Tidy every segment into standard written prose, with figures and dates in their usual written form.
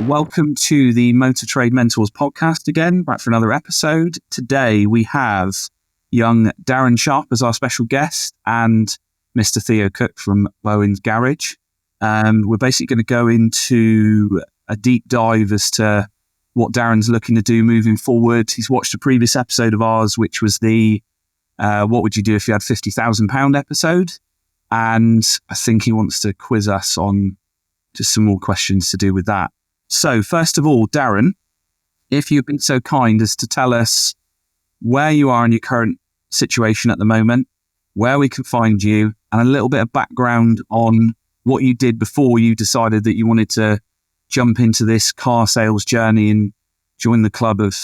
welcome to the Motor Trade Mentors podcast again, back for another episode. Today we have young Darren Sharp as our special guest and Mr. Theo Cook from Bowen's Garage. We're basically going to go into a deep dive as to what Darren's looking to do moving forward. He's watched a previous episode of ours, which was the what would you do if you had £50,000 episode? And I think he wants to quiz us on just some more questions to do with that. So first of all, Darren, if you've been so kind as to tell us where you are in your current situation at the moment, where we can find you, and a little bit of background on what you did before you decided that you wanted to jump into this car sales journey and join the club of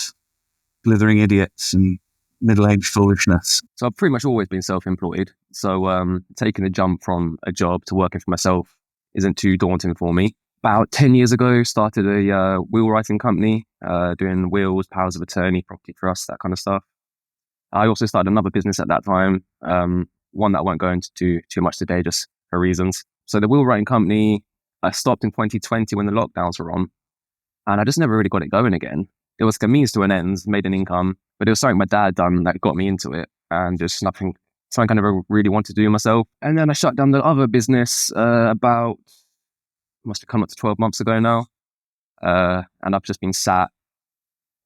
blithering idiots and middle-aged foolishness. So I've pretty much always been self-employed. So taking a jump from a job to working for myself isn't too daunting for me. About 10 years ago, started a wheel writing company, doing wheels, powers of attorney, property trusts, that kind of stuff. I also started another business at that time, one that I won't go into too much today just for reasons. So the wheel writing company, I stopped in 2020 when the lockdowns were on, and I just never really got it going again. It was a means to an end, made an income, but it was something my dad done that got me into it, and just something I never really wanted to do myself. And then I shut down the other business must have come up to 12 months ago now, and I've just been sat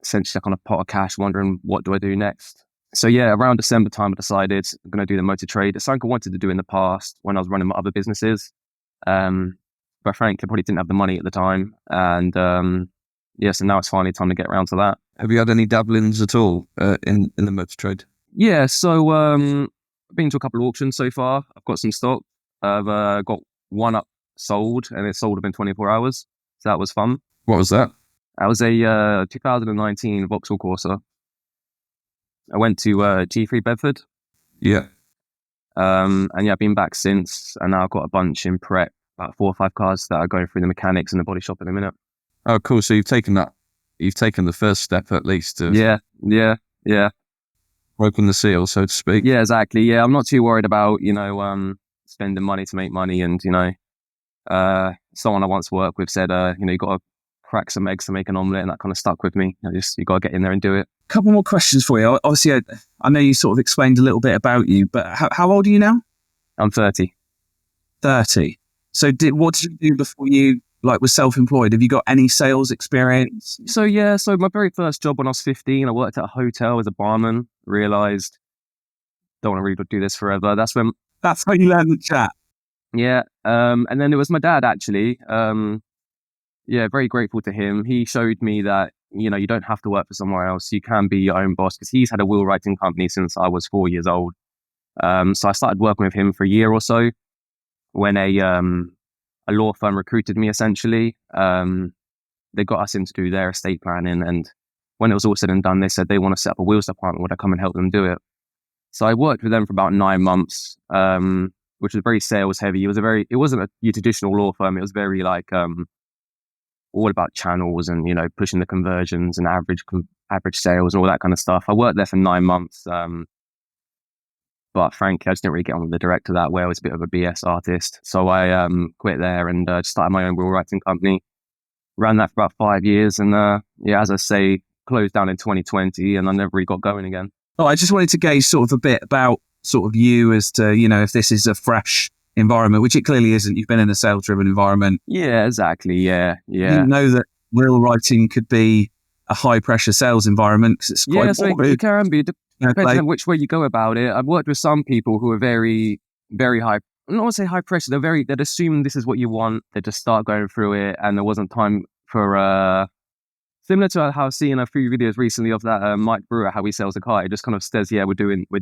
essentially like on a pot of cash wondering what do I do next. So yeah, around December time I decided I'm going to do the motor trade. It's something I wanted to do in the past when I was running my other businesses, but frankly I probably didn't have the money at the time, and so now it's finally time to get around to that. Have you had any dabblings at all in the motor trade? Yeah, so I've been to a couple of auctions so far. I've got some stock. I've got one up sold, and it sold within 24 hours. So that was fun. What was that? That was a 2019 Vauxhall Corsa. I went to G3 Bedford. Yeah. And yeah, I've been back since, and now I've got a bunch in prep, about 4 or 5 cars that are going through the mechanics and the body shop in a minute. Oh, cool. So you've taken the first step at least. Yeah. Broken the seal, so to speak. Yeah, exactly. Yeah, I'm not too worried about, spending money to make money. And, someone I once worked with said, you got to crack some eggs to make an omelette, and that kind of stuck with me. You got to get in there and do it. A couple more questions for you. Obviously, I know you sort of explained a little bit about you, but how old are you now? I'm 30. 30. So what did you do before you was self-employed? Have you got any sales experience? So my very first job when I was 15, I worked at a hotel as a barman, realised don't want to really do this forever. That's how you learned the chat. Yeah. And then it was my dad actually. Very grateful to him. He showed me that, you don't have to work for somewhere else. You can be your own boss, because he's had a wheel writing company since I was 4 years old. So I started working with him for a year or so when a law firm recruited me essentially. They got us in to do their estate planning, and when it was all said and done, they said they want to set up a wheels department. Would I come and help them do it? So I worked with them for about 9 months, which was very sales heavy. It wasn't your traditional law firm. It was very all about channels and, pushing the conversions and average sales and all that kind of stuff. I worked there for 9 months. But frankly, I just didn't really get on with the director that way. I was a bit of a BS artist. So I quit there and started my own wheel writing company. Ran that for about 5 years. And as I say, closed down in 2020, and I never really got going again. Oh, I just wanted to gauge sort of a bit about sort of you as to, if this is a fresh environment, which it clearly isn't. You've been in a sales-driven environment. Yeah, exactly. Yeah. You didn't know that wheel writing could be a high-pressure sales environment, because it's quite so it can be. Depends on which way you go about it. I've worked with some people who are very, very high. I don't want to say high pressure. They'd assume this is what you want. They just start going through it, and there wasn't time for similar to how I've seen a few videos recently of that Mike Brewer, how he sells a car. It just kind of says, yeah,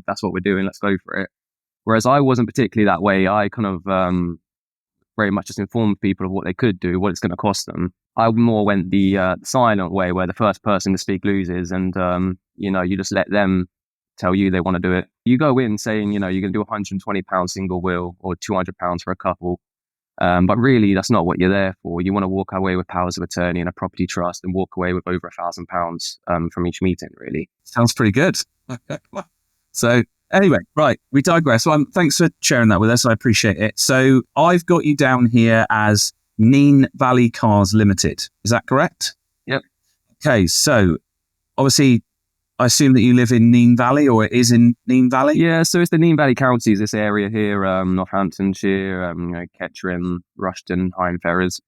that's what we're doing. Let's go for it. Whereas I wasn't particularly that way. I kind of very much just informed people of what they could do, what it's going to cost them. I more went the silent way, where the first person to speak loses, and you just let them tell you they want to do it. You go in saying, you're going to do £120 single wheel or £200 for a couple. But really, that's not what you're there for. You want to walk away with powers of attorney and a property trust, and walk away with over £1,000 from each meeting, really. Sounds pretty good. So anyway, right, we digress. Well, thanks for sharing that with us. I appreciate it. So I've got you down here as Neen Valley Cars Limited. Is that correct? Yep. Okay, so obviously, I assume that you live in Neen Valley, or it is in Neen Valley? Yeah, so it's the Neen Valley counties, this area here, Northamptonshire, Kettering, Rushden, Higham Ferrers.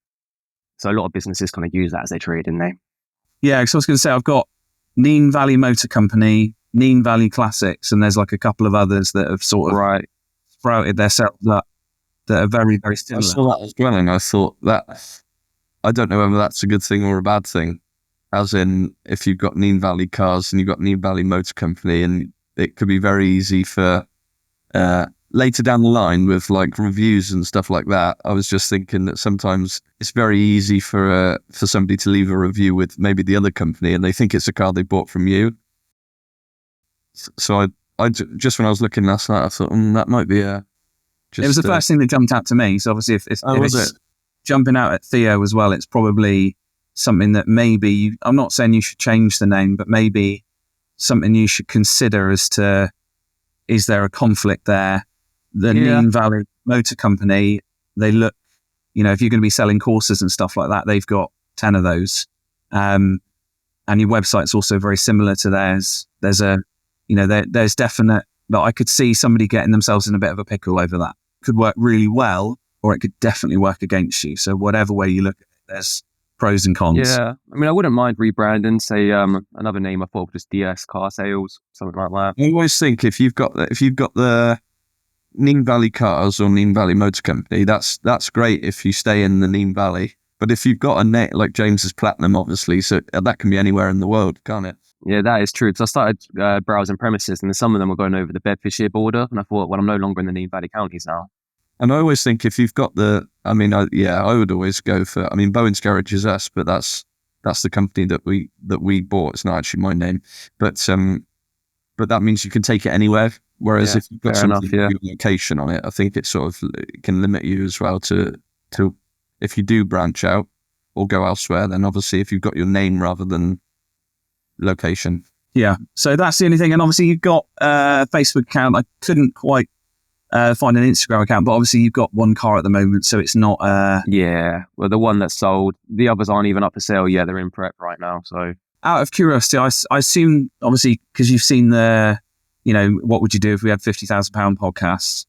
So a lot of businesses kind of use that as their trading name. Yeah, because I was going to say, I've got Neen Valley Motor Company, Neen Valley Classics, and there's like a couple of others that have sort of sprouted themselves up that are very, very similar. I saw that as well, and I thought that, I don't know whether that's a good thing or a bad thing. As in, if you've got Neen Valley Cars and you've got Neen Valley Motor Company, and it could be very easy for later down the line with like reviews and stuff like that. I was just thinking that sometimes it's very easy for somebody to leave a review with maybe the other company, and they think it's a car they bought from you. So I just when I was looking last night, I thought that might be a. It was the first thing that jumped out to me. So obviously, if it's it? jumping out at Theo as well, it's probably something that maybe I'm not saying you should change the name, but maybe something you should consider as to, is there a conflict there? The Neen Valley Motor Company, they look, if you're going to be selling courses and stuff like that, they've got 10 of those. And your website's also very similar to theirs. There's there's definite, that I could see somebody getting themselves in a bit of a pickle over that. Could work really well, or it could definitely work against you. So whatever way you look at it, there's pros and cons. Yeah, I mean, I wouldn't mind rebranding, say another name. I thought just DS Car Sales, something like that. I always think if you've got the Neen Valley Cars or Neen Valley Motor Company, that's great if you stay in the Neen Valley. But if you've got a net like James's Platinum, obviously, so that can be anywhere in the world, can't it? Yeah, that is true. Because I started browsing premises, and some of them were going over the Bedfordshire border, and I thought, well, I'm no longer in the Neen Valley counties now. And I always think if you've got I would always go for. Bowen's Garage is us, but that's the company that we bought. It's not actually my name, but that means you can take it anywhere. Whereas if you've got something with your location on it, I think it sort of can limit you as well to if you do branch out or go elsewhere. Then obviously if you've got your name rather than location. Yeah, so that's the only thing. And obviously you've got a Facebook account. I couldn't quite find an Instagram account, but obviously you've got one car at the moment, so it's not. Yeah, well, the one that's sold, the others aren't even up for sale. Yeah, they're in prep right now. So, out of curiosity, I assume obviously because you've seen the, what would you do if we had £50,000 podcasts?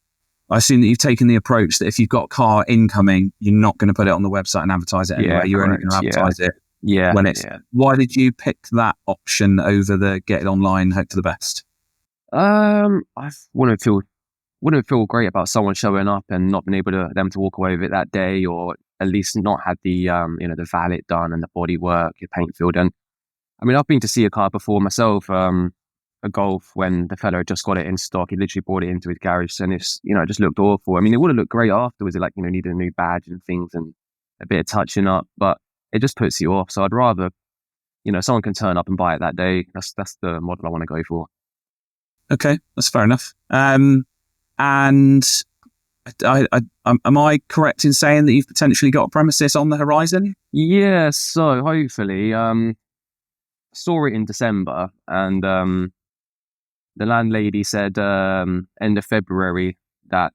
I assume that you've taken the approach that if you've got a car incoming, you're not going to put it on the website and advertise it anyway. You're only going to advertise it when it's. Yeah. Why did you pick that option over the get it online, hope for the best? I wouldn't feel great about someone showing up and not being able to them to walk away with it that day, or at least not had the the valet done and the body work, your paint filled. And I've been to see a car before myself, a Golf, when the fellow just got it in stock. He literally brought it into his garage, and it's it just looked awful. It would have looked great afterwards. It needed a new badge and things and a bit of touching up, but it just puts you off. So I'd rather someone can turn up and buy it that day. That's the model I want to go for. Okay, that's fair enough. And am I correct in saying that you've potentially got a premises on the horizon? Yeah, so hopefully, saw it in December, and the landlady said end of February that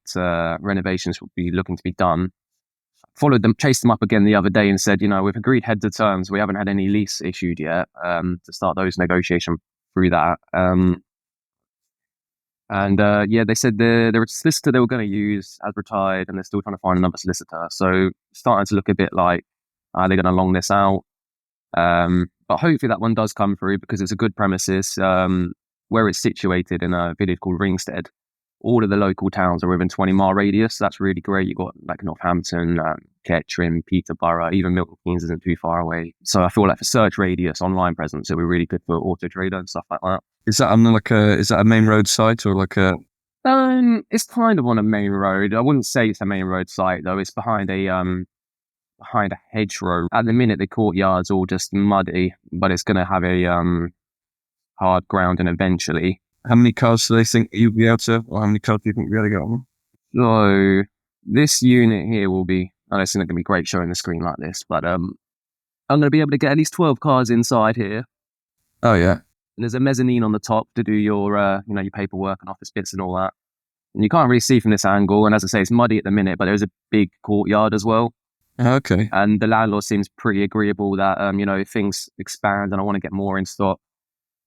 renovations would be looking to be done. Followed them, chased them up again the other day and said, we've agreed heads of terms. We haven't had any lease issued yet to start those negotiations through that. And they said the solicitor they were going to use has retired, and they're still trying to find another solicitor. So starting to look a bit like, are they going to long this out? But hopefully that one does come through, because it's a good premises. Where it's situated in a village called Ringstead, all of the local towns are within 20-mile radius. So that's really great. You've got like Northampton, Kettering, Peterborough, even Milton Keynes isn't too far away. So I feel like for search radius, online presence, it'll be really good for Auto Trader and stuff like that. Is that on is that a main road site or like a? It's kind of on a main road. I wouldn't say it's a main road site though. It's behind a hedgerow. At the minute, the courtyard's all just muddy, but it's going to have a hard ground, and eventually. How many cars do they think you'll be able to, or how many cars do you think you'll be able to get on? So this unit here will be. I know it's not going to be great showing the screen like this, but I'm going to be able to get at least 12 cars inside here. Oh yeah. And there's a mezzanine on the top to do your your paperwork and office bits and all that. And you can't really see from this angle. And as I say, it's muddy at the minute, but there's a big courtyard as well. Okay. And the landlord seems pretty agreeable that, if things expand and I want to get more in stock,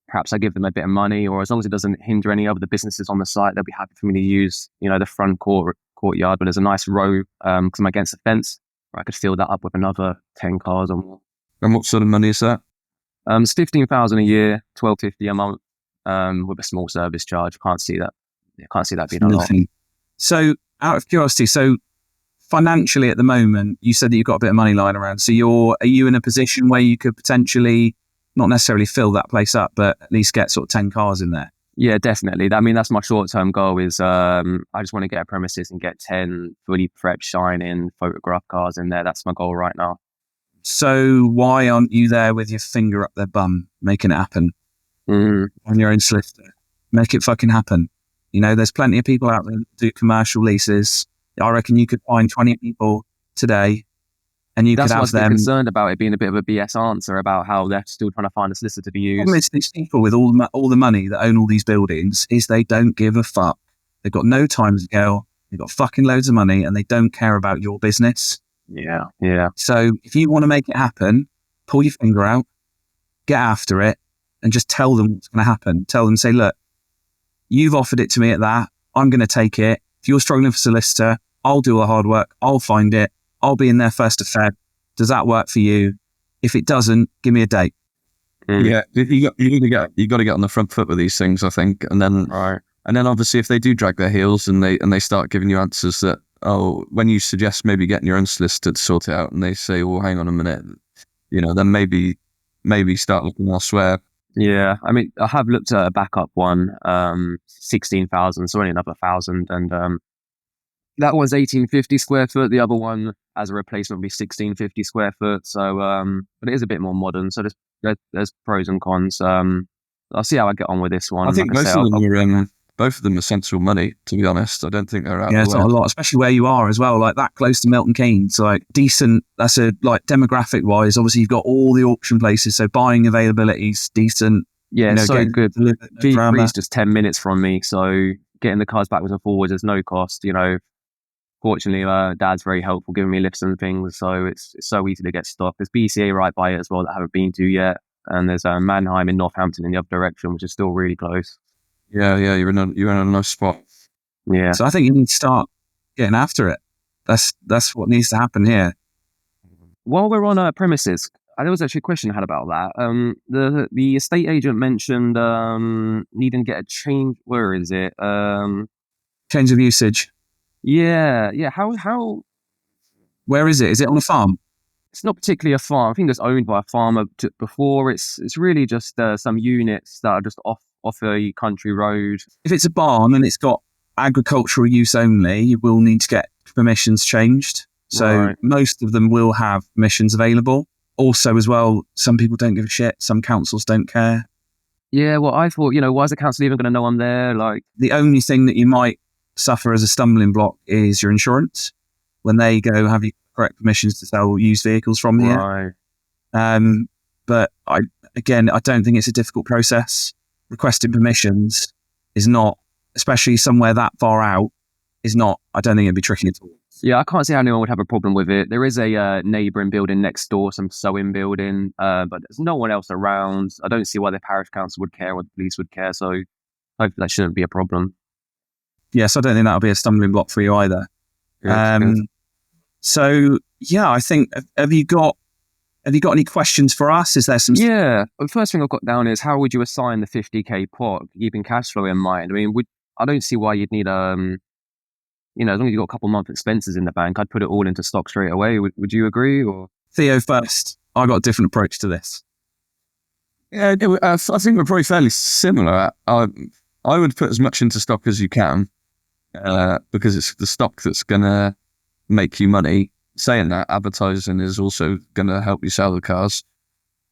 perhaps I give them a bit of money, or as long as it doesn't hinder any of the businesses on the site, they'll be happy for me to use, the front courtyard. But there's a nice row, because I'm against the fence, where I could fill that up with another 10 cars or more. And what sort of money is that? It's 15,000 a year, 12.50 a month, with a small service charge. Can't see that being a lot. So, out of curiosity, financially at the moment, you said that you've got a bit of money lying around. So are you in a position where you could potentially not necessarily fill that place up, but at least get sort of 10 cars in there? Yeah, definitely. That's my short-term goal is I just want to get a premises and get 10 fully prepped, shining, photograph cars in there. That's my goal right now. So why aren't you there with your finger up their bum, making it happen on your own solicitor? Make it fucking happen. There's plenty of people out there that do commercial leases. I reckon you could find 20 people today and you could have them. That's what's concerned about it being a bit of a BS answer about how they're still trying to find a solicitor to use. The problem is these people with all the money that own all these buildings is they don't give a fuck. They've got no time scale. They've got fucking loads of money and they don't care about your business. Yeah. So if you want to make it happen, pull your finger out, get after it, and just tell them what's going to happen. Tell them, say, look, you've offered it to me at that. I'm going to take it. If you're struggling for solicitor, I'll do the hard work. I'll find it. I'll be in there 1st of Feb. Does that work for you? If it doesn't, give me a date. Yeah, you got to get on the front foot with these things, I think, and then obviously if they do drag their heels and they start giving you answers that, when you suggest maybe getting your own solicitor to sort it out, and they say, well, hang on a minute, then maybe start looking elsewhere. Yeah, I mean, I have looked at a backup one, 16,000, so only another 1,000, and that one's 1,850 square foot. The other one as a replacement would be 1,650 square foot. So, but it is a bit more modern. So there's pros and cons. I'll see how I get on with this one. I think both of them are sensible money, to be honest. I don't think they're out. Yeah, it's not a lot, especially where you are as well, like that close to Milton Keynes, like decent. That's demographic wise. Obviously, you've got all the auction places, so buying availability is decent. Yeah, so good. G3 is just 10 minutes from me, so getting the cars backwards and forwards is no cost. Fortunately, Dad's very helpful, giving me lifts and things, so it's so easy to get stock. There's BCA right by it as well that I haven't been to yet, and there's Mannheim in Northampton in the other direction, which is still really close. Yeah, you're in a nice spot. Yeah. So I think you need to start getting after it. That's what needs to happen here. While we're on premises, there was actually a question I had about that. The estate agent mentioned needing to get a change. Where is it? Change of usage. Yeah. How? Where is it? Is it on a farm? It's not particularly a farm. I think it's owned by a farmer before. It's really just some units that are just off a country road. If it's a barn and it's got agricultural use only, you will need to get permissions changed. So most of them will have permissions available. Also as well, some people don't give a shit. Some councils don't care. Yeah, well, I thought, why is the council even going to know I'm there? Like, the only thing that you might suffer as a stumbling block is your insurance. When they go, have you correct permissions to sell used vehicles from here? Right. But I don't think it's a difficult process. Requesting permissions is not, especially somewhere that far out, I don't think it'd be tricky at all. Yeah, I can't see how anyone would have a problem with it. There is a neighbouring building next door, some sewing building, but there's no one else around. I don't see why the parish council would care or the police would care, so hopefully that shouldn't be a problem. Yes, I don't think that'll be a stumbling block for you either. Good. So, yeah, I think, have you got any questions for us? Is there some... Yeah, the first thing I've got down is how would you assign the 50k pot, keeping cash flow in mind? I mean, I don't see why you'd need, as long as you've got a couple month expenses in the bank, I'd put it all into stock straight away. Would you agree? Or Theo first. I got a different approach to this. Yeah, I think we're probably fairly similar. I would put as much into stock as you can, because it's the stock that's going to make you money. Saying that, advertising is also going to help you sell the cars.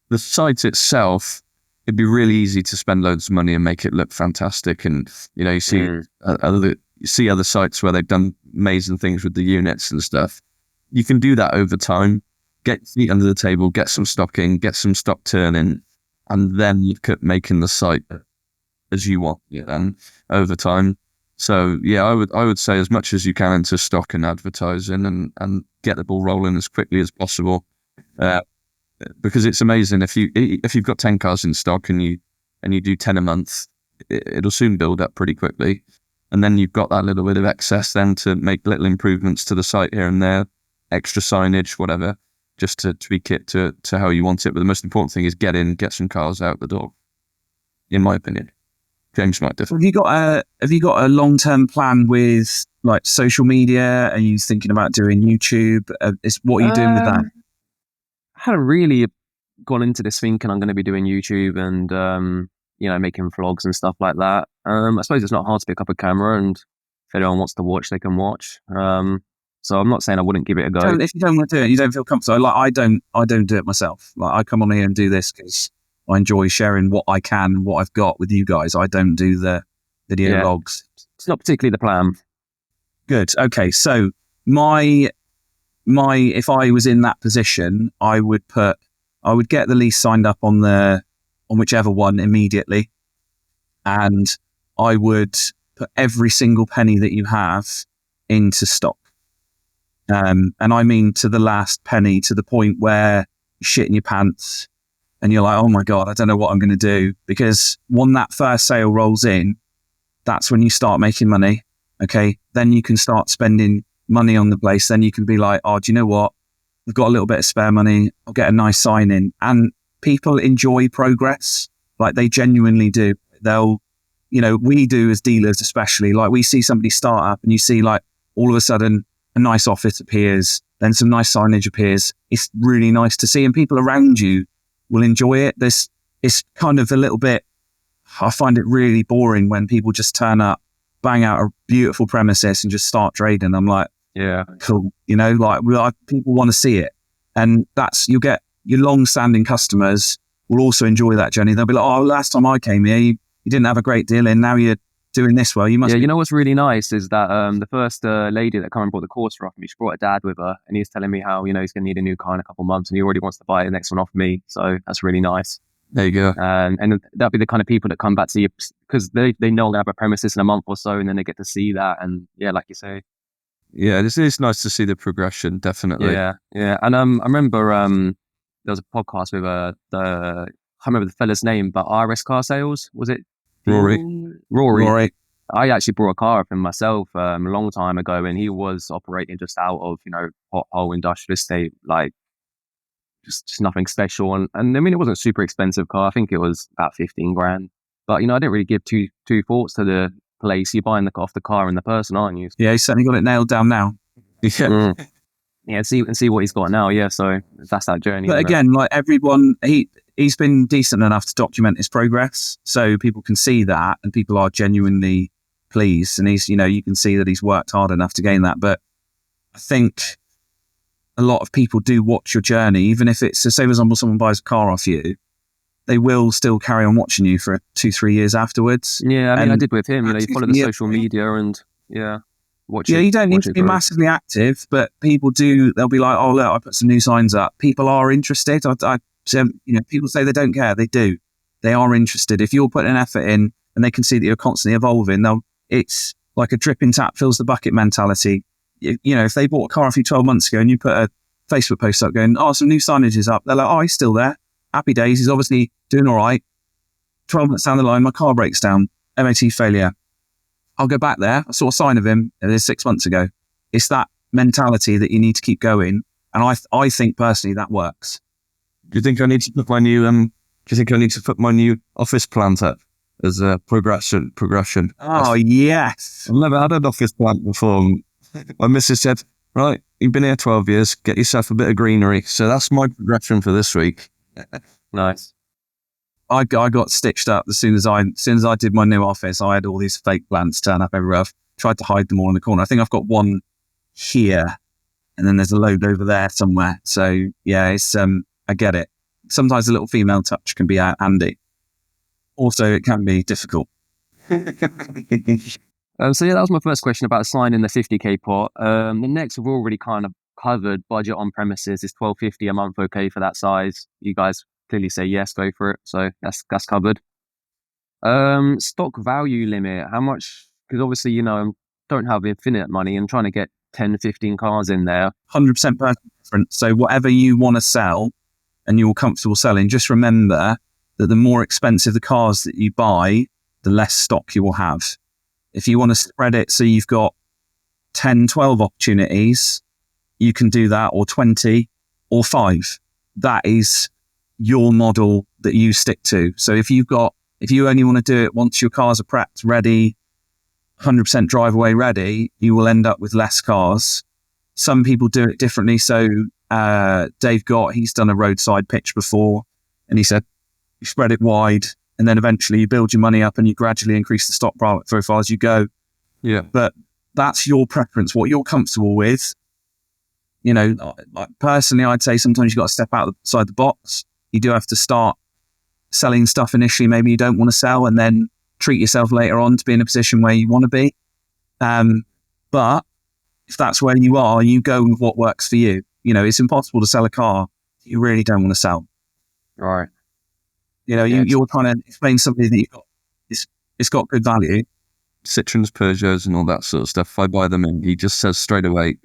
The site itself, it'd be really easy to spend loads of money and make it look fantastic. And, you see other sites where they've done amazing things with the units and stuff. You can do that over time. Get your feet under the table, get some stock in, get some stock turning, and then look at making the site as you want. And over time, So yeah, I would say as much as you can into stock and advertising, and get the ball rolling as quickly as possible, because it's amazing if you've got 10 cars in stock and you do 10 a month, it'll soon build up pretty quickly, and then you've got that little bit of excess then to make little improvements to the site here and there, extra signage, whatever, just to tweak it to how you want it. But the most important thing is get some cars out the door, in my opinion. James might differ. Have you got a long-term plan with like social media? Are you thinking about doing YouTube? What are you doing with that? I hadn't really gone into this thinking I'm going to be doing YouTube and making vlogs and stuff like that. I suppose it's not hard to pick up a camera, and if anyone wants to watch, they can watch. So I'm not saying I wouldn't give it a go. If you don't want to do it, you don't feel comfortable. Like I don't do it myself. Like I come on here and do this because I enjoy sharing what I can, what I've got with you guys. I don't do the video logs. It's not particularly the plan. Good. Okay. So my if I was in that position, I would get the lease signed up on whichever one immediately, and I would put every single penny that you have into stock. And I mean to the last penny, to the point where you shit in your pants and you're like, oh my God, I don't know what I'm going to do. Because when that first sale rolls in, that's when you start making money. Okay. Then you can start spending money on the place. Then you can be like, oh, do you know what? We've got a little bit of spare money. I'll get a nice sign in. And people enjoy progress. Like they genuinely do. We do as dealers, especially, like we see somebody start up and you see like all of a sudden a nice office appears, then some nice signage appears. It's really nice to see, and people around you will enjoy it. It's kind of a little bit, I find it really boring when people just turn up, bang out a beautiful premises and just start trading. I'm like, yeah, cool. People want to see it. And you'll get your long-standing customers will also enjoy that journey. They'll be like, oh, last time I came here, you didn't have a great deal in, now you're doing this well. You must. Yeah, you know what's really nice is that the first lady that come and bought the Corsa off me, she brought her dad with her, and he's telling me how he's going to need a new car in a couple of months, and he already wants to buy the next one off me. So that's really nice. There you go. And that'll be the kind of people that come back to you because they know they'll have a premises in a month or so, and then they get to see that. And yeah, like you say. Yeah, it's nice to see the progression, definitely. Yeah. And I remember there was a podcast with I can't remember the fella's name, but RS Car Sales, was it? Rory. I actually brought a car up him myself a long time ago, and he was operating just out of pothole industrial estate, like just nothing special. And I mean, it wasn't a super expensive car. I think it was about 15 grand. But I didn't really give two thoughts to the place. You're buying off the car and the person, aren't you? Yeah, he's certainly got it nailed down now. Yeah. Yeah, see what he's got now. Yeah, so that's that journey. But again, like everyone, he's been decent enough to document his progress, so people can see that, and people are genuinely pleased. And he's, you can see that he's worked hard enough to gain that. But I think a lot of people do watch your journey, even if it's, so say for example, someone buys a car off you, they will still carry on watching you for 2-3 years afterwards. Yeah, I mean, I did with him. You follow the social media and you don't need to be massively active, but people do. They'll be like, "Oh, look, I put some new signs up." People are interested. People say they don't care. They do. They are interested. If you're putting an effort in, and they can see that you're constantly evolving, it's like a dripping tap fills the bucket mentality. If they bought a car off you 12 months ago and you put a Facebook post up going, "Oh, some new signage is up," they're like, "Oh, he's still there. Happy days. He's obviously doing all right." 12 months down the line, my car breaks down. MOT failure. I'll go back there. I saw a sign of him 6 months ago. It's that mentality that you need to keep going. And I think personally that works. Do you think I need to put my new office plant up as a progression? Oh, yes. I've never had an office plant before. My missus said, right, you've been here 12 years, get yourself a bit of greenery. So that's my progression for this week. Nice. I got stitched up as soon as I did my new office. I had all these fake plants turn up everywhere. I've tried to hide them all in the corner. I think I've got one here, and then there's a load over there somewhere. So yeah, it's I get it. Sometimes a little female touch can be handy. Also, it can be difficult. So yeah, that was my first question about signing the 50k pot. The next we've already kind of covered. Budget on premises is $1,250 a month. Okay for that size? You guys clearly say yes, go for it. So that's covered. Stock value limit. How much because obviously, don't have infinite money and trying to get 10, 15 cars in there. 100% personal preference. So whatever you want to sell and you're comfortable selling, just remember that the more expensive the cars that you buy, the less stock you will have. If you want to spread it so you've got 10, 12 opportunities, you can do that, or 20 or 5. That is your model that you stick to. So if you only want to do it once your cars are prepped, ready, 100% drive away ready, you will end up with less cars. Some people do it differently. So Dave Gott, he's done a roadside pitch before, and he said you spread it wide and then eventually you build your money up and you gradually increase the stock profile as you go. Yeah. But that's your preference, what you're comfortable with. Like personally, I'd say sometimes you've got to step outside the box. You do have to start selling stuff initially maybe you don't want to sell, and then treat yourself later on to be in a position where you want to be. But if that's where you are, you go with what works for you. It's impossible to sell a car that you really don't want to sell. Right. You're trying to explain something that you've got, it's got good value. Citroens, Peugeots and all that sort of stuff, if I buy them in, he just says straight away,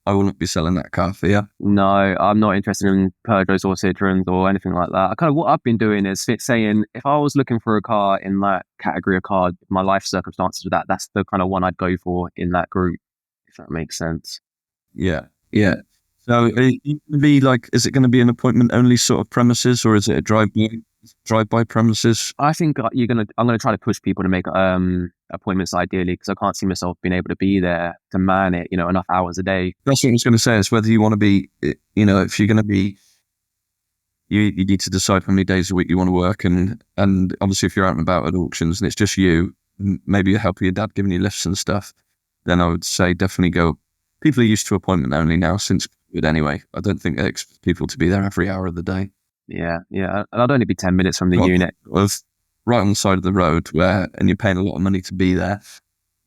I wouldn't be selling that car for you. No, I'm not interested in Peugeots or Citroens or anything like that. Kind of what I've been doing is saying, if I was looking for a car in that category of car, my life circumstances with that's the kind of one I'd go for in that group, if that makes sense. Yeah. So is it going to be an appointment only sort of premises, or is it a drive-by premises? I think I'm going to try to push people to make appointments ideally, because I can't see myself being able to be there to man it, enough hours a day. That's what I was going to say, is whether you want to be, if you're going to be, you need to decide how many days a week you want to work. And obviously if you're out and about at auctions and it's just you, maybe you're helping your dad giving you lifts and stuff, then I would say definitely go. People are used to appointment only now since COVID anyway. I don't think they expect people to be there every hour of the day. Yeah. And I'd only be 10 minutes from the unit. Right on the side of the road and you're paying a lot of money to be there,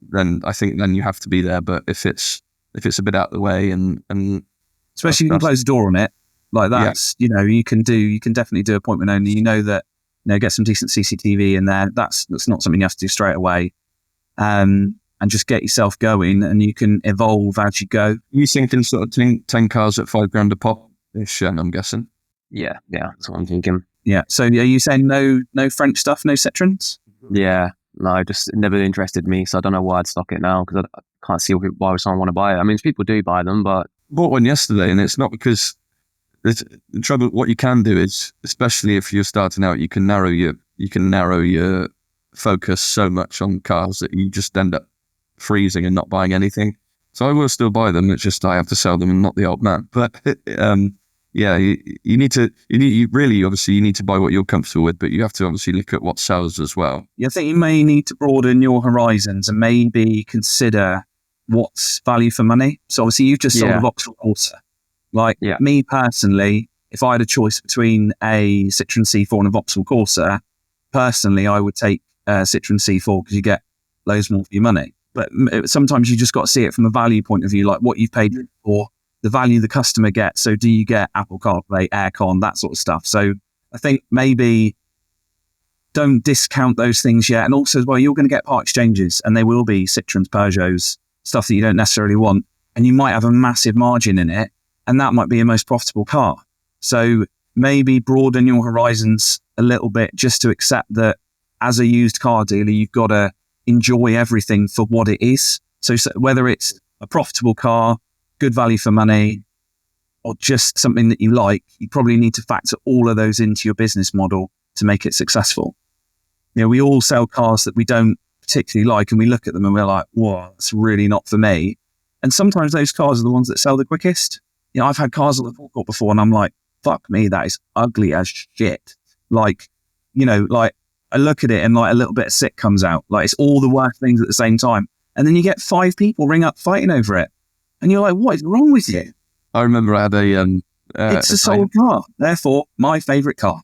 then I think then you have to be there. But if it's a bit out of the way and especially if you can close the door on it, like that's, you can definitely do appointment only. That, get some decent CCTV in there. That's not something you have to do straight away. And just get yourself going, and you can evolve as you go. You thinking sort of 10 cars at $5,000 a pop-ish, I'm guessing? Yeah, that's what I'm thinking. Yeah. So are you saying no French stuff, no Citroens? Yeah, no, just never interested me. So I don't know why I'd stock it now, because I can't see why someone want to buy it. I mean, people do buy them, but bought one yesterday, and it's not because the trouble. What you can do is, especially if you're starting out, you can narrow your focus so much on cars that you just end up freezing and not buying anything. So I will still buy them. It's just I have to sell them and not the old man. But you need to buy what you're comfortable with, but you have to obviously look at what sells as well. Yeah, I think you may need to broaden your horizons and maybe consider what's value for money. So obviously you've just sold a Vauxhall Corsa. Me personally, if I had a choice between a Citroen C4 and a Vauxhall Corsa, personally I would take Citroen C4 because you get loads more for your money. But sometimes you just got to see it from a value point of view, like what you've paid for, the value the customer gets. So do you get Apple CarPlay, aircon, that sort of stuff? So I think maybe don't discount those things yet. And also as well, you're going to get part exchanges, and they will be Citroens, Peugeots, stuff that you don't necessarily want. And you might have a massive margin in it, and that might be your most profitable car. So maybe broaden your horizons a little bit, just to accept that as a used car dealer, you've got to enjoy everything for what it is. So whether it's a profitable car, good value for money, or just something that you like, you probably need to factor all of those into your business model to make it successful. We all sell cars that we don't particularly like, and we look at them and we're like, whoa, that's really not for me. And sometimes those cars are the ones that sell the quickest. I've had cars on the forecourt before and I'm like, fuck me, that is ugly as shit. I look at it and a little bit of sick comes out. It's all the worst things at the same time. And then you get 5 people ring up fighting over it. And you're like, what is wrong with you? I remember I had it's a sold car. Therefore, my favourite car.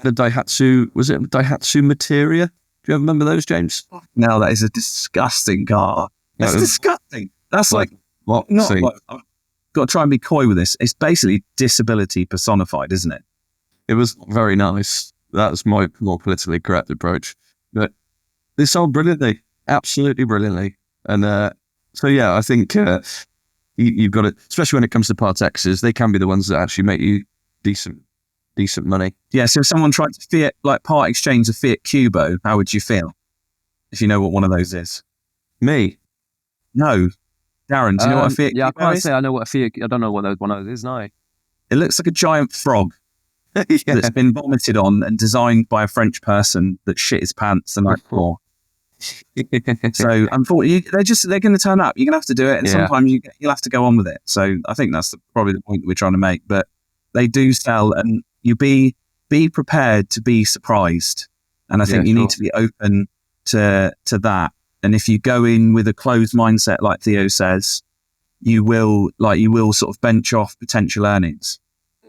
The Daihatsu, was it Daihatsu Materia? Do you ever remember those, James? No, that is a disgusting car. That's disgusting. That's what? I've got to try and be coy with this. It's basically disability personified, isn't it? It was very nice. That was my more politically correct approach. But they sold brilliantly. absolutely brilliantly. And so, yeah, I think you've got it, especially when it comes to Part X's, they can be the ones that actually make you decent money. Yeah, so if someone tried to part exchange a Fiat Cubo, how would you feel? If you know what one of those is. Me? No. Darren, do you know what a Fiat Yeah, Cubo I can't is? say I know what a Fiat... I don't know what one of those is, no. It looks like a giant frog Yeah. that's been vomited on and designed by a French person that shit his pants the night before. So unfortunately, they're going to turn up. You're going to have to do it, and sometimes you'll have to go on with it. So I think that's probably the point that we're trying to make. But they do sell, and you be prepared to be surprised. And I think you need to be open to that. And if you go in with a closed mindset, like Theo says, you will sort of bench off potential earnings.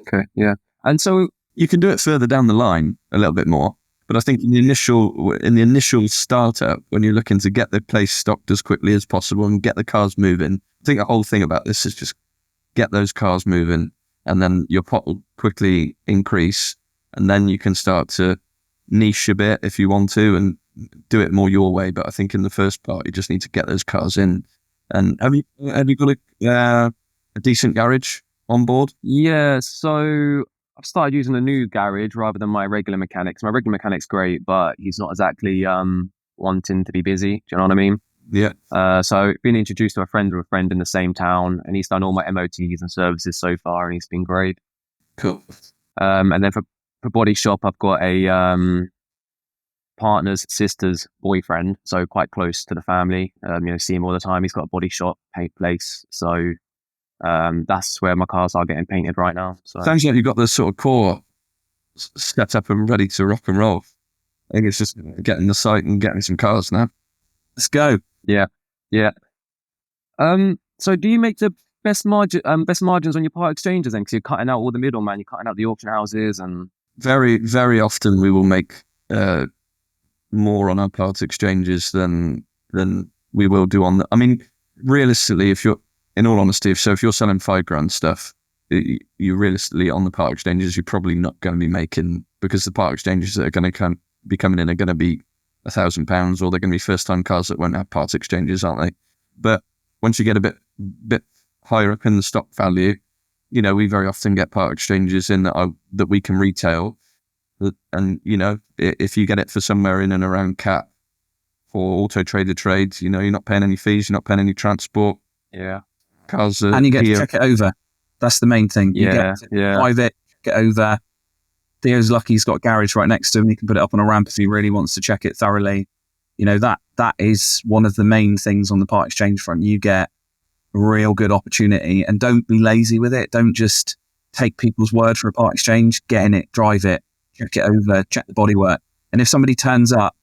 Okay, yeah. And so you can do it further down the line a little bit more. But I think in the initial startup, when you're looking to get the place stocked as quickly as possible and get the cars moving, I think the whole thing about this is just get those cars moving, and then your pot will quickly increase, and then you can start to niche a bit if you want to and do it more your way. But I think in the first part, you just need to get those cars in. And have you got a decent garage on board? Yeah, so I've started using a new garage rather than my regular mechanics. My regular mechanic's great, but he's not exactly wanting to be busy. Do you know what I mean? Yeah. So being introduced to a friend in the same town, and he's done all my MOTs and services so far, and he's been great. Cool. And then for body shop, I've got a partner's sister's boyfriend, so quite close to the family. See him all the time. He's got a body shop, paint place, so that's where my cars are getting painted right now. So sounds like you've got the sort of core set up and ready to rock and roll. I think it's just getting the site and getting some cars now. Let's go. Yeah. So do you make the best margins on your part exchanges then? Because you're cutting out all the middleman, you're cutting out the auction houses, and very, very often we will make more on our part exchanges than we will do on the. I mean, realistically, in all honesty, if you're selling $5,000 stuff, you realistically on the part exchanges, you're probably not going to be making, because the part exchanges that are going to be coming in are going to be £1,000, or they're going to be first time cars that won't have part exchanges, aren't they? But once you get a bit higher up in the stock value, we very often get part exchanges in that we can retail. And, if you get it for somewhere in and around CAT for auto trader trades, you're not paying any fees, you're not paying any transport. Yeah. Cars and you get to check it over. That's the main thing. You get to drive it, check it over. Theo's lucky he's got a garage right next to him. He can put it up on a ramp if he really wants to check it thoroughly. That is one of the main things on the part exchange front. You get a real good opportunity, and don't be lazy with it. Don't just take people's word for a part exchange. Get in it, drive it, check it over, check the bodywork. And if somebody turns up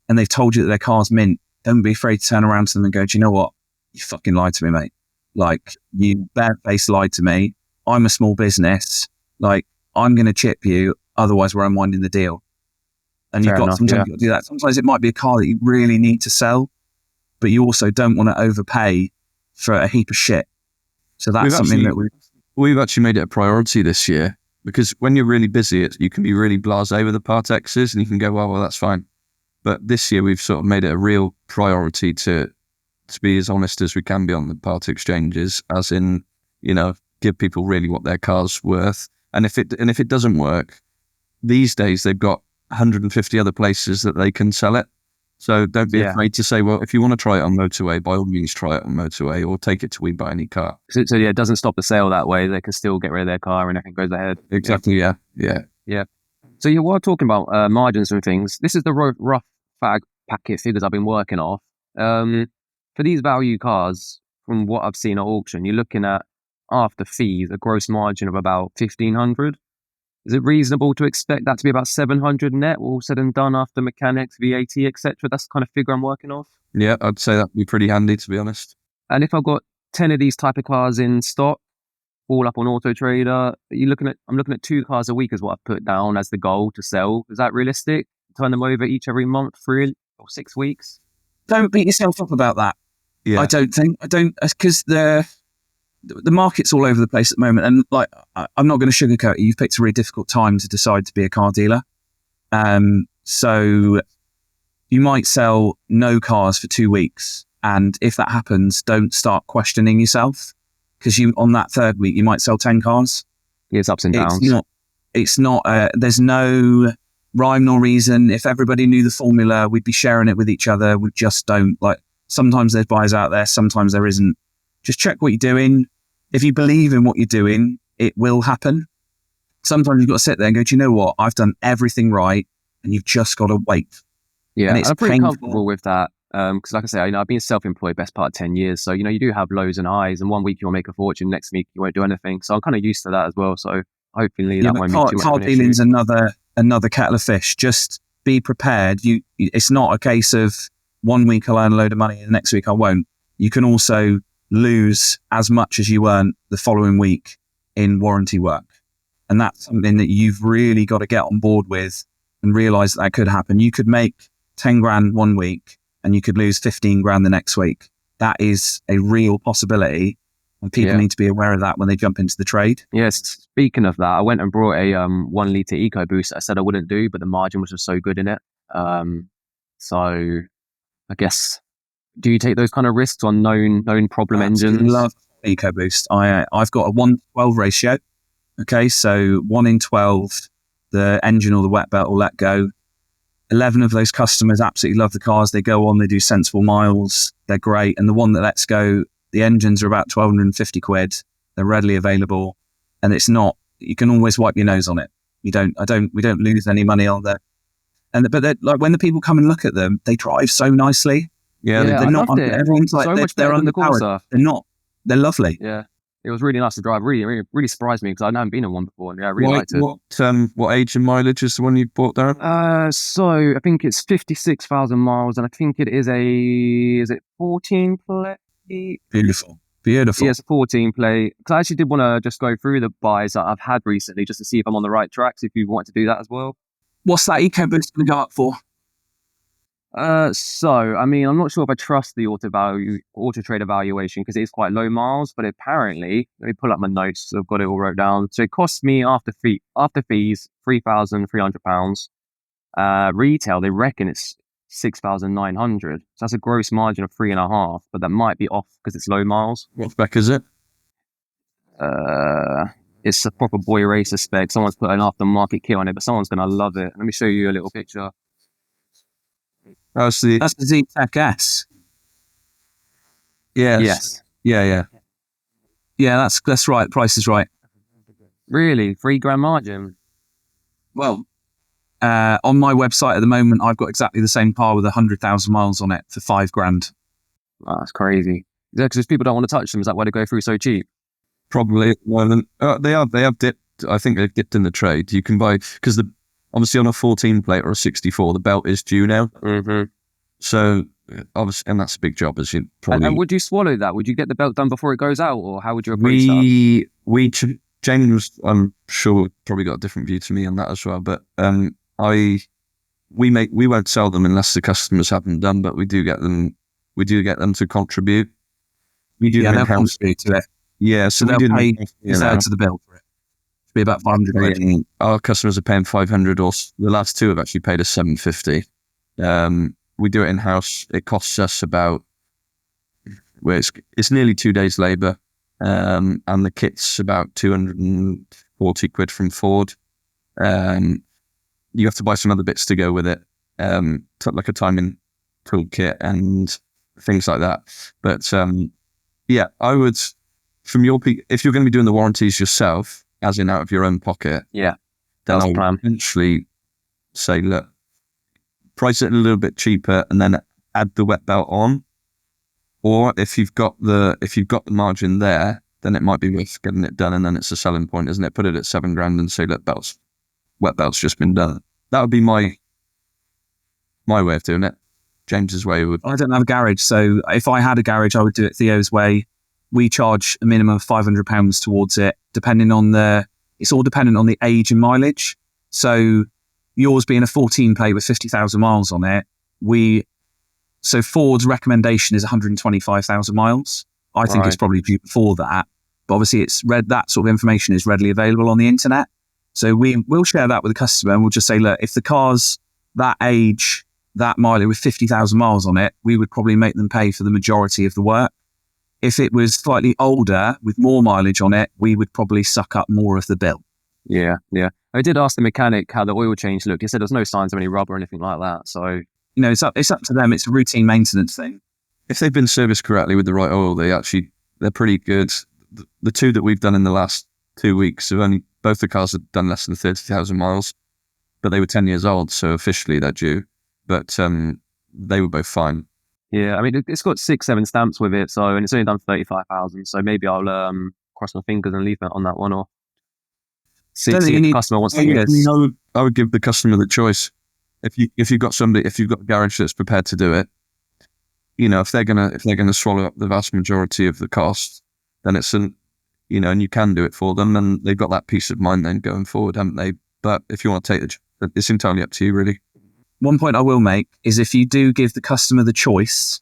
and they've told you that their car's mint, don't be afraid to turn around to them and go, do you know what? You fucking lied to me, mate. Like, you barefaced lied to me. I'm a small business. Like, I'm going to chip you. Otherwise, we're unwinding the deal. And sometimes you've got to do that. Sometimes it might be a car that you really need to sell, but you also don't want to overpay for a heap of shit. So that's we've actually made it a priority this year, because when you're really busy, you can be really blasé with the part X's and you can go, well, that's fine. But this year we've sort of made it a real priority to be as honest as we can be on the part exchanges, as in, give people really what their car's worth. And if it doesn't work, these days they've got 150 other places that they can sell it. So don't be afraid to say, well, if you want to try it on motorway, by all means try it on motorway, or take it to We Buy Any Car. So it doesn't stop the sale that way. They can still get rid of their car and everything goes ahead. Exactly. Yeah. So while talking about margins and things, this is the rough packet figures I've been working off. For these value cars, from what I've seen at auction, you're looking at, after fees, a gross margin of about 1,500. Is it reasonable to expect that to be about 700 net, all said and done, after mechanics, VAT, etc.? That's the kind of figure I'm working off. Yeah, I'd say that'd be pretty handy, to be honest. And if I've got 10 of these type of cars in stock, all up on Auto Trader, I'm looking at 2 cars a week is what I've put down as the goal to sell. Is that realistic? Turn them over every month, 3 or 6 weeks? Don't beat yourself up about that. Yeah. I don't, because the market's all over the place at the moment. And like, I'm not going to sugarcoat it. You've picked a really difficult time to decide to be a car dealer. So you might sell no cars for 2 weeks. And if that happens, don't start questioning yourself, because on that third week, you might sell 10 cars. It's ups and downs. It's not, there's no rhyme nor reason. If everybody knew the formula, we'd be sharing it with each other. We just don't. Like, sometimes there's buyers out there, sometimes there isn't. Just check what you're doing. If you believe in what you're doing, it will happen. Sometimes you've got to sit there and go, do you know what? I've done everything right, and you've just got to wait. Yeah, and it's I'm pretty painful. comfortable with that. Because like I say, I've been self-employed best part of 10 years. So, you do have lows and highs, and one week you'll make a fortune, next week you won't do anything. So I'm kind of used to that as well. So hopefully that won't be too much of car an dealing's issue. another kettle of fish. Just be prepared. It's not a case of 1 week I'll earn a load of money and the next week I won't. You can also lose as much as you earn the following week in warranty work. And that's something that you've really got to get on board with and realize that could happen. You could make 10 grand 1 week and you could lose 15 grand the next week. That is a real possibility. And people need to be aware of that when they jump into the trade. Yes. Speaking of that, I went and brought a 1 litre EcoBoost that I said I wouldn't do, but the margin was just so good in it. So I guess, do you take those kind of risks on known problem engines? I love EcoBoost. I've got a 1:12 ratio. Okay, so 1 in 12, the engine or the wet belt will let go. 11 of those customers absolutely love the cars. They go on, they do sensible miles. They're great. And the one that lets go, the engines are about 1,250 quid. They're readily available. And it's not, you can always wipe your nose on it. We don't lose any money on that. But like, when the people come and look at them, they drive so nicely. They're not. Everyone's like, so much they're better than the underpowered. Corsa. They're not. They're lovely. Yeah. It was really nice to drive. Really surprised me because I haven't been in one before. And I really liked it. What age and mileage is the one you bought, Darren? So I think it's 56,000 miles, and I think it is it 14 plate? Beautiful. Yeah, it's a 14 plate. Because I actually did want to just go through the buys that I've had recently just to see if I'm on the right tracks, if you want to do that as well. What's that EcoBoost going to go up for? So, I mean, I'm not sure if I trust the auto trade evaluation because it is quite low miles, but apparently, let me pull up my notes. So I've got it all wrote down. So it cost me after fees, £3,300. Retail, they reckon it's 6,900. So that's a gross margin of 3.5, but that might be off because it's low miles. What spec is it? It's a proper boy racer spec. Someone's put an aftermarket kit on it, but someone's going to love it. Let me show you a little picture. That's the Z-Tech S. Yes. Yeah. Yeah, that's right. Price is right. Really? £3,000 margin? Well, on my website at the moment, I've got exactly the same car with 100,000 miles on it for £5,000. Oh, that's crazy. Is that because people don't want to touch them? Is that why they go through so cheap? Probably at the moment. They have dipped. I think they've dipped in the trade. You can buy, because obviously on a 14 plate or a 64, the belt is due now. Mm-hmm. So obviously, and that's a big job, as you probably. And would you swallow that? Would you get the belt done before it goes out, or how would you approach that? James, I'm sure, probably got a different view to me on that as well. But we won't sell them unless the customers have them done. But we do get them. We do get them to contribute. We do them they'll contribute to it. Yeah, so they'll pay to the bill for it. It'll be about 500 quid. Our customers are paying 500, or the last two have actually paid us 750. We do it in house. It costs us about, it's nearly 2 days labour, and the kit's about 240 quid from Ford. You have to buy some other bits to go with it, like a timing toolkit and things like that. But yeah, I would, if you're going to be doing the warranties yourself, as in out of your own pocket, then I would eventually say, look, price it a little bit cheaper and then add the wet belt on. Or if you've got the margin there, then it might be worth getting it done, and then it's a selling point, isn't it? Put it at $7,000 and say, look, wet belt's just been done. That would be my way of doing it. James's way would. I don't have a garage, so if I had a garage, I would do it Theo's way. We charge a minimum of £500 towards it, it's all dependent on the age and mileage. So yours being a 14 plate with 50,000 miles on it, so Ford's recommendation is 125,000 miles. I think it's probably due before that, but obviously that sort of information is readily available on the internet. So we'll share that with the customer, and we'll just say, look, if the car's that age that mileage with 50,000 miles on it, we would probably make them pay for the majority of the work. If it was slightly older with more mileage on it, we would probably suck up more of the bill. Yeah. I did ask the mechanic how the oil change looked. He said there's no signs of any rub or anything like that. So, it's up to them. It's a routine maintenance thing. If they've been serviced correctly with the right oil, they're pretty good. The two that we've done in the last 2 weeks both the cars have done less than 30,000 miles, but they were 10 years old, so officially they're due. But they were both fine. Yeah, I mean, it's got 6-7 stamps with it, and it's only done 35,000. So maybe I'll cross my fingers and leave it on that one, or see if the customer wants to get it. I would give the customer the choice. If you've got a garage that's prepared to do it, if they're gonna swallow up the vast majority of the cost, then and you can do it for them, and they've got that peace of mind then going forward, haven't they? But if you want to take it's entirely up to you, really. One point I will make is if you do give the customer the choice,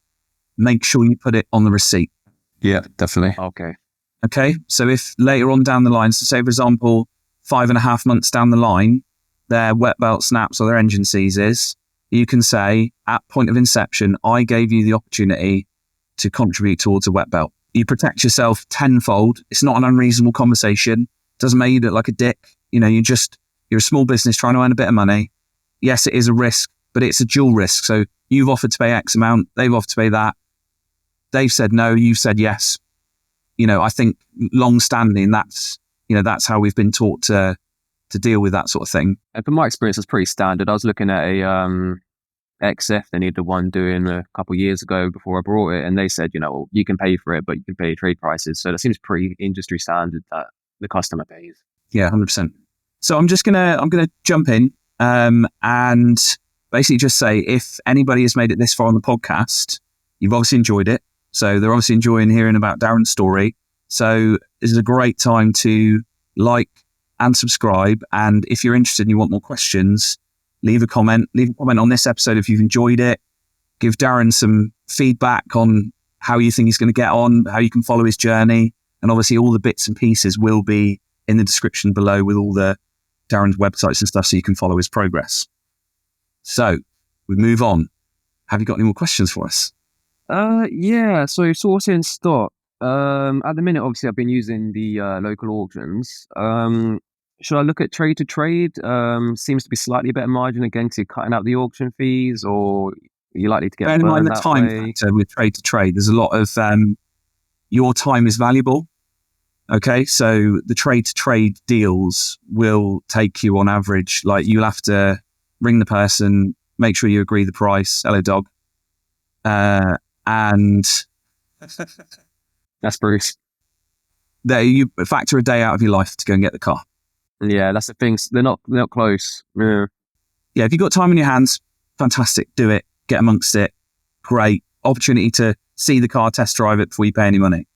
make sure you put it on the receipt. Yeah, definitely. Okay. So if later on down the line, so say for example, 5.5 months down the line, their wet belt snaps or their engine seizes, you can say at point of inception, I gave you the opportunity to contribute towards a wet belt. You protect yourself tenfold. It's not an unreasonable conversation. Doesn't make you look like a dick. You're a small business trying to earn a bit of money. Yes, it is a risk, but it's a dual risk. So you've offered to pay X amount. They've offered to pay that. They've said no. You've said yes. I think long standing, that's how we've been taught to deal with that sort of thing. And from my experience, it's pretty standard. I was looking at a XF. They needed one doing a couple of years ago before I brought it, and they said, you can pay for it, but you can pay trade prices. So that seems pretty industry standard that the customer pays. Yeah, 100%. So I'm gonna jump in and basically just say, if anybody has made it this far on the podcast, you've obviously enjoyed it. So they're obviously enjoying hearing about Darren's story. So this is a great time to like and subscribe. And if you're interested and you want more questions, leave a comment on this episode if you've enjoyed it. Give Darren some feedback on how you think he's going to get on, how you can follow his journey. And obviously all the bits and pieces will be in the description below with all the Darren's websites and stuff so you can follow his progress. So we move on. Have you got any more questions for us? Yeah. So sourcing stock. At the minute, obviously, I've been using the local auctions. Should I look at trade to trade? Seems to be slightly better margin again to cutting out the auction fees, or are you likely to get bear in mind the time factor with trade to trade. There's a lot of your time is valuable. Okay, so the trade to trade deals will take you on average, like you'll have to ring the person, make sure you agree the price. Hello, dog. And that's Bruce. There, you factor a day out of your life to go and get the car. Yeah, that's the thing. They're not close. Yeah, if you've got time in your hands, fantastic. Do it. Get amongst it. Great opportunity to see the car, test drive it before you pay any money.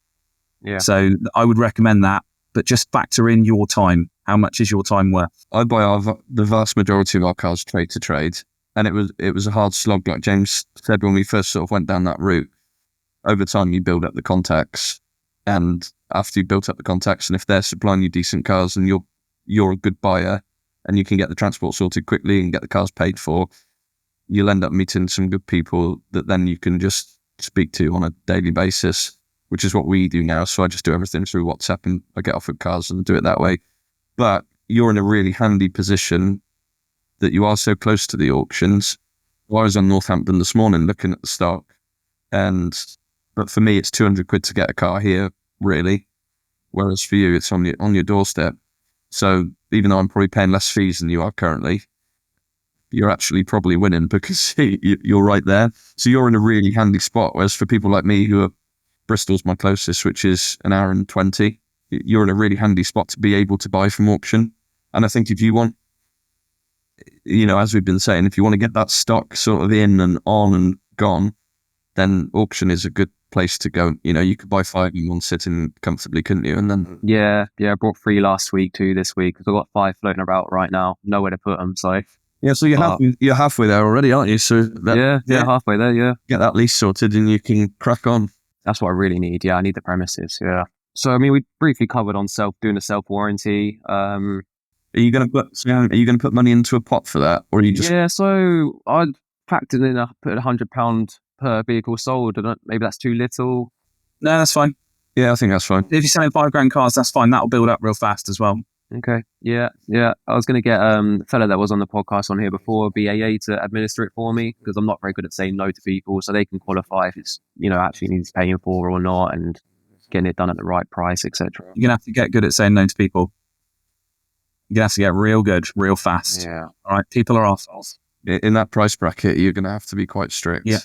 Yeah. So I would recommend that, but just factor in your time. How much is your time worth? I buy the vast majority of our cars trade to trade, and it was a hard slog. Like James said when we first sort of went down that route, over time you build up the contacts, and after you built up the contacts, and if they're supplying you decent cars and you're a good buyer and you can get the transport sorted quickly and get the cars paid for, you'll end up meeting some good people that then you can just speak to on a daily basis, which is what we do now. So I just do everything through WhatsApp and I get offered cars and do it that way. But you're in a really handy position that you are so close to the auctions. I was on Northampton this morning looking at the stock, but for me, it's 200 quid to get a car here, really. Whereas for you, it's on your doorstep. So even though I'm probably paying less fees than you are currently, you're actually probably winning because you're right there. So you're in a really handy spot. Whereas for people like me Bristol's my closest, which is an hour and 20, you're in a really handy spot to be able to buy from auction. And I think if you want, as we've been saying, if you want to get that stock sort of in and on and gone, then auction is a good place to go. You could buy 5 in one sitting comfortably, couldn't you? And then yeah, I bought 3 last week, 2 this week. I've got 5 floating about right now, nowhere to put them. So yeah, so you're halfway there already, aren't you? So yeah, halfway there. Yeah, get that lease sorted and you can crack on. That's what I really need. Yeah, I need the premises. Yeah. So I mean, we briefly covered on doing a self warranty. Are you going to put money into a pot for that, or are you just? Yeah, so factored in, put £100 per vehicle sold. Maybe that's too little. No, that's fine. Yeah, I think that's fine. If you're selling £5,000 cars, that's fine. That'll build up real fast as well. Okay. Yeah. I was going to get a fella that was on the podcast on here before, BAA, to administer it for me, because I'm not very good at saying no to people, so they can qualify if it's, actually needs paying for or not, and getting it done at the right price, etc. You're going to have to get good at saying no to people. You're going to have to get real good, real fast. Yeah. All right. People are arseholes. In that price bracket, you're going to have to be quite strict. Yeah.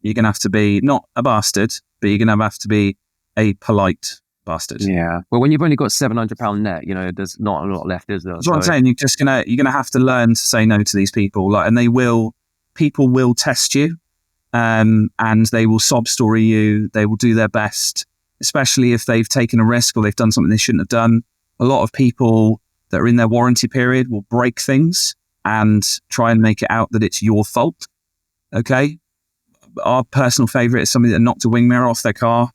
You're going to have to be not a bastard, but you're going to have to be a polite bastard. Yeah. Well, when you've only got £700 net, there's not a lot left, is there? That's what I'm saying. You're gonna have to learn to say no to these people. And people will test you, and they will sob story you. They will do their best, especially if they've taken a risk or they've done something they shouldn't have done. A lot of people that are in their warranty period will break things and try and make it out that it's your fault. Okay. Our personal favourite is somebody that knocked a wing mirror off their car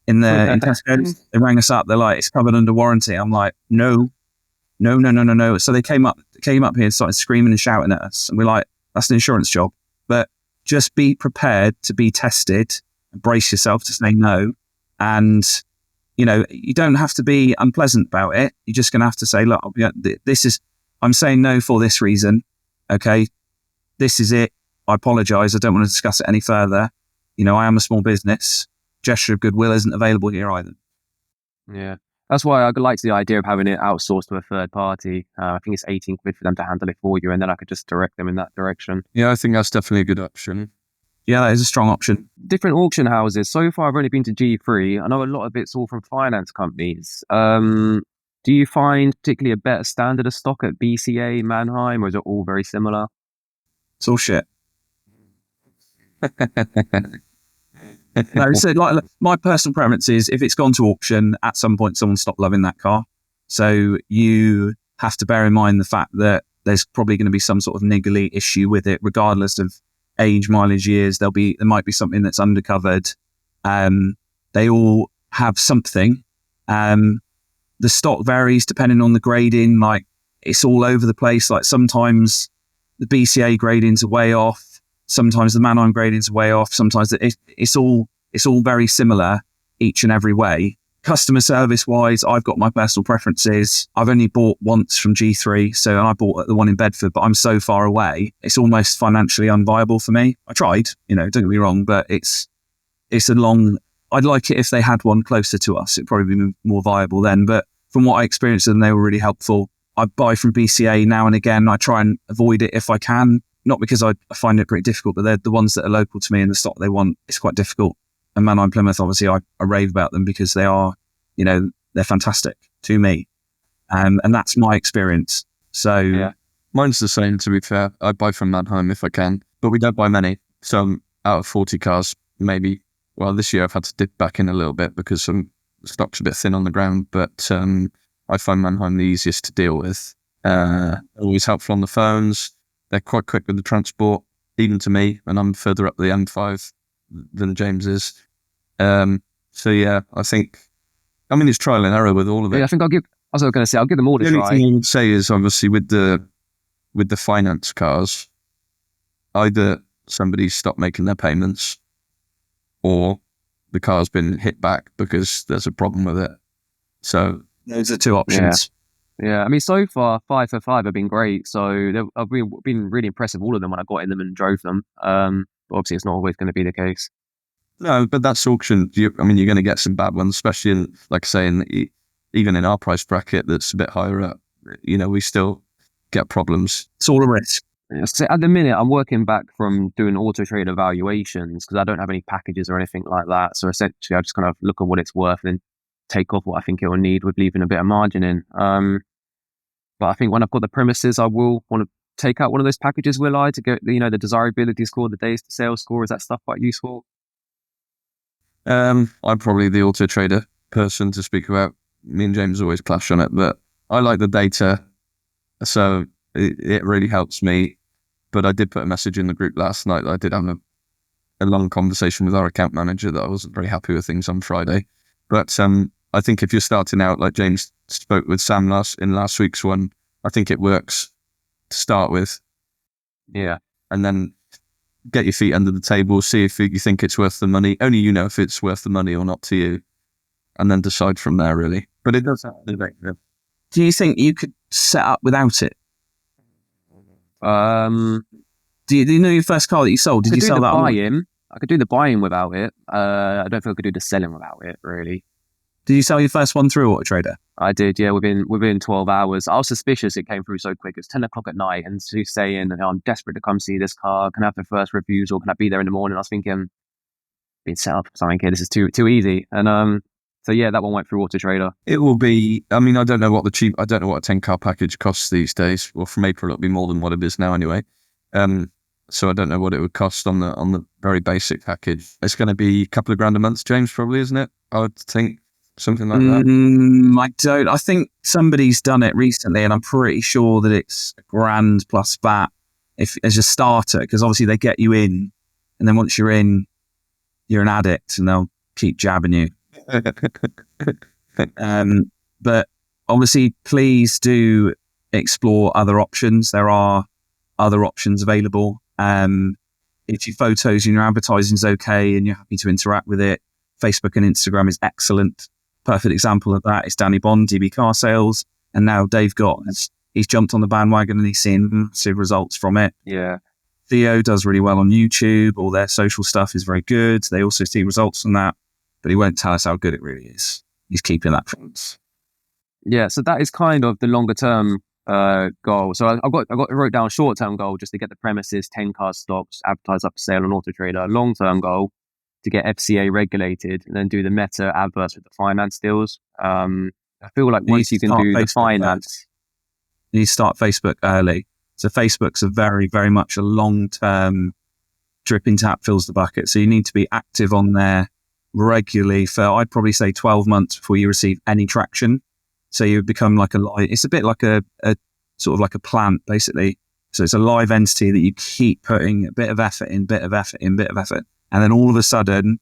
in Tesco. They rang us up. They're like, it's covered under warranty. I'm like, no. So they came up here and started screaming and shouting at us. And we're like, that's an insurance job. But just be prepared to be tested and brace yourself to say no. And, you don't have to be unpleasant about it. You're just going to have to say, look, I'm saying no for this reason. Okay. This is it. I apologize. I don't want to discuss it any further. I am a small business. Gesture of goodwill isn't available here either. Yeah. That's why I liked the idea of having it outsourced to a third party. I think it's 18 quid for them to handle it for you, and then I could just direct them in that direction. Yeah, I think that's definitely a good option. Yeah, that is a strong option. Different auction houses. So far, I've only been to G3. I know a lot of it's all from finance companies. Do you find particularly a better standard of stock at BCA, Mannheim, or is it all very similar? It's all shit. No, so my personal preference is if it's gone to auction, at some point someone stopped loving that car. So you have to bear in mind the fact that there's probably going to be some sort of niggly issue with it, regardless of age, mileage, years. There might be something that's undercovered. They all have something. The stock varies depending on the grading. Like, it's all over the place. Like, sometimes the BCA gradings are way off. Sometimes the Mannheim gradings are way off. Sometimes it's all very similar each and every way. Customer service wise, I've got my personal preferences. I've only bought once from G3, and I bought at the one in Bedford, but I'm so far away, it's almost financially unviable for me. I tried, don't get me wrong, but it's a long. I'd like it if they had one closer to us. It'd probably be more viable then. But from what I experienced with them, they were really helpful. I buy from BCA now and again. I try and avoid it if I can. Not because I find it pretty difficult, but they're the ones that are local to me and the stock they want. It's quite difficult. And Mannheim Plymouth, obviously, I rave about them because they are, they're fantastic to me. And that's my experience. So yeah, mine's the same, to be fair. I buy from Mannheim if I can, but we don't buy many. So out of 40 cars, maybe, well, this year I've had to dip back in a little bit because the stock's a bit thin on the ground, but I find Mannheim the easiest to deal with. Always helpful on the phones. They're quite quick with the transport, even to me, and I'm further up the M5 than James is. So yeah, I think, it's trial and error with all of it. Yeah, I think I'll give them all a try. The only thing I would say is, obviously, with the finance cars, either somebody's stopped making their payments, or the car's been hit back because there's a problem with it. So those are two options. Yeah, so far 5 for 5 have been great. So I've been really impressed with all of them when I got in them and drove them. But obviously, it's not always going to be the case. No, but that's auction. You're going to get some bad ones, especially in, like I say, even in our price bracket that's a bit higher up. We still get problems. It's all a risk. Yeah, so at the minute, I'm working back from doing auto trade evaluations because I don't have any packages or anything like that. So essentially, I just kind of look at what it's worth and take off what I think it will need with leaving a bit of margin in. But I think when I've got the premises, I will want to take out one of those packages, will I, to get the desirability score, the days to sales score. Is that stuff quite useful? I'm probably the auto trader person to speak about. Me and James always clash on it, but I like the data, so it really helps me. But I did put a message in the group last night that I did have a long conversation with our account manager that I wasn't very happy with things on Friday. But I think if you're starting out, like James spoke with Sam in last week's one, I think it works to start with. Yeah. And then get your feet under the table, see if you think it's worth the money. Only you know if it's worth the money or not to you, and then decide from there, really. But it does have to be. Do you think you could set up without it? Do you know your first car that you sold? Did you sell that online? I could do the buying without it. I don't think I could do the selling without it, really. Did you sell your first one through Auto Trader? I did, yeah, within 12 hours. I was suspicious it came through so quick. It's 10 o'clock at night, and she's saying, I'm desperate to come see this car. Can I have the first refusal? Can I be there in the morning? I was thinking, being set up for something here, this is too easy. And so yeah, that one went through Auto Trader. It will be, I mean, I don't know what a 10-car package costs these days. Well, from April, it'll be more than what it is now anyway. So I don't know what it would cost on the very basic package. It's going to be a couple of grand a month, James, probably, isn't it? I would think something like that. I think somebody's done it recently, and I'm pretty sure that it's £1,000 plus VAT as a starter, because obviously they get you in, and then once you're in, you're an addict, and they'll keep jabbing you. But obviously, please do explore other options. There are other options available. If your photos and your advertising is okay and you're happy to interact with it, Facebook and Instagram is excellent. Perfect example of that is Danny Bond, DB Car Sales, and now Dave Gott. He's jumped on the bandwagon and he's seeing massive results from it. Yeah. Theo does really well on YouTube. All their social stuff is very good. They also see results from that, but he won't tell us how good it really is. He's keeping that from us. Yeah, so that is kind of the longer term goal. So I wrote down short term goal just to get the premises, 10 car stocks, advertise up for sale on Auto Trader. Long term goal to get FCA regulated and then do the meta adverts with the finance deals. I feel like once you can do the finance, you need to start Facebook early. So Facebook's a very, very much a long term dripping tap fills the bucket. So you need to be active on there regularly for, I'd probably say 12 months before you receive any traction. So you become like it's a bit like a sort of like a plant, basically. So it's a live entity that you keep putting a bit of effort in. And then all of a sudden,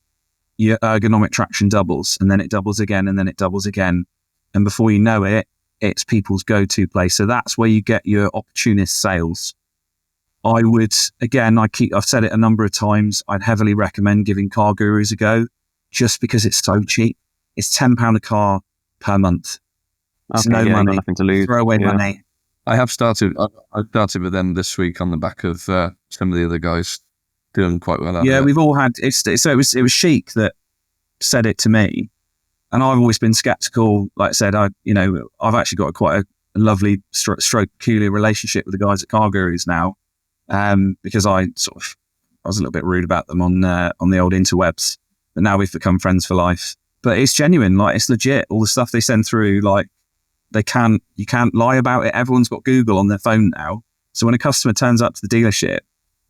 your ergonomic traction doubles, and then it doubles again, and then it doubles again. And before you know it, it's people's go-to place. So that's where you get your opportunist sales. I would, again, I've said it a number of times, I'd heavily recommend giving Car Gurus a go, just because it's so cheap. It's £10 a car per month. It's no money. Nothing to lose. Throw away money. I started with them this week on the back of some of the other guys doing quite well. Yeah, we've all had. So it was Sheik that said it to me, and I've always been skeptical. Like I said, I've actually got quite a lovely stroke peculiar relationship with the guys at Car Gurus now, because I was a little bit rude about them on the old interwebs, but now we've become friends for life. But it's genuine, like it's legit. All the stuff they send through, like you can't lie about it. Everyone's got Google on their phone now, so when a customer turns up to the dealership,